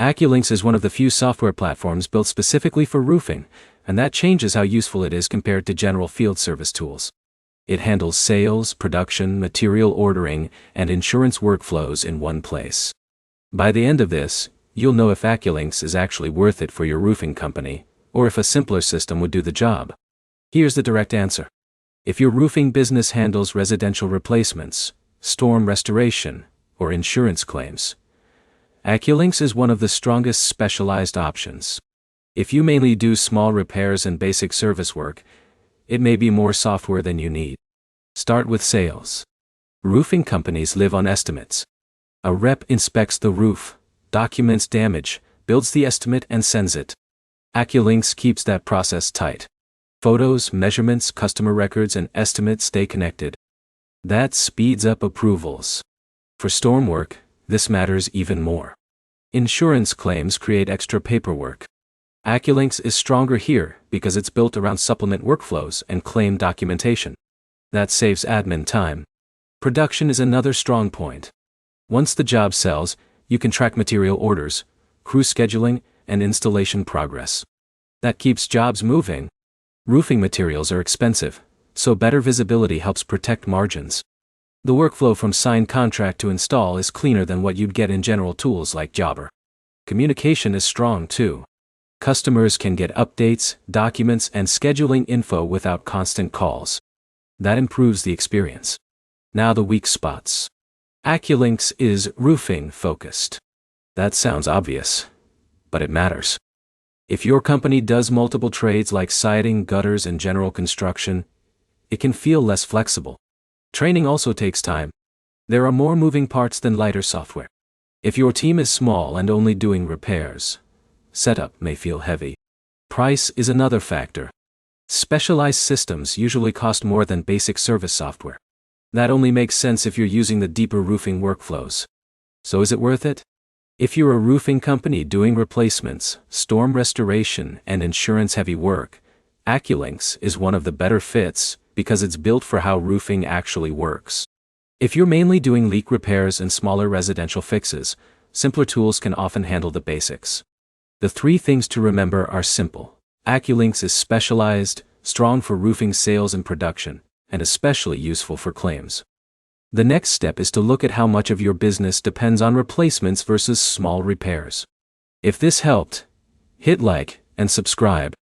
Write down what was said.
AccuLynx is one of the few software platforms built specifically for roofing, and that changes how useful it is compared to general field service tools. It handles sales, production, material ordering, and insurance workflows in one place. By the end of this, you'll know if AccuLynx is actually worth it for your roofing company, or if a simpler system would do the job. Here's the direct answer. If your roofing business handles residential replacements, storm restoration, or insurance claims, AccuLynx is one of the strongest specialized options. If you mainly do small repairs and basic service work, it may be more software than you need. Start with sales. Roofing companies live on estimates. A rep inspects the roof, documents damage, builds the estimate and sends it. AccuLynx keeps that process tight. Photos, measurements, customer records, and estimates stay connected. That speeds up approvals. For storm work, this matters even more. Insurance claims create extra paperwork. AccuLynx is stronger here because it's built around supplement workflows and claim documentation. That saves admin time. Production is another strong point. Once the job sells, you can track material orders, crew scheduling, and installation progress. That keeps jobs moving. Roofing materials are expensive, so better visibility helps protect margins. The workflow from signed contract to install is cleaner than what you'd get in general tools like Jobber. Communication is strong too. Customers can get updates, documents, and scheduling info without constant calls. That improves the experience. Now the weak spots. AccuLynx is roofing focused. That sounds obvious, but it matters. If your company does multiple trades like siding, gutters, and general construction, it can feel less flexible. Training also takes time. There are more moving parts than lighter software. If your team is small and only doing repairs, setup may feel heavy. Price is another factor. Specialized systems usually cost more than basic service software. That only makes sense if you're using the deeper roofing workflows. So is it worth it? If you're a roofing company doing replacements, storm restoration, and insurance-heavy work, AccuLynx is one of the better fits because it's built for how roofing actually works. If you're mainly doing leak repairs and smaller residential fixes, simpler tools can often handle the basics. The three things to remember are simple. AccuLynx is specialized, strong for roofing sales and production, and especially useful for claims. The next step is to look at how much of your business depends on replacements versus small repairs. If this helped, hit like and subscribe.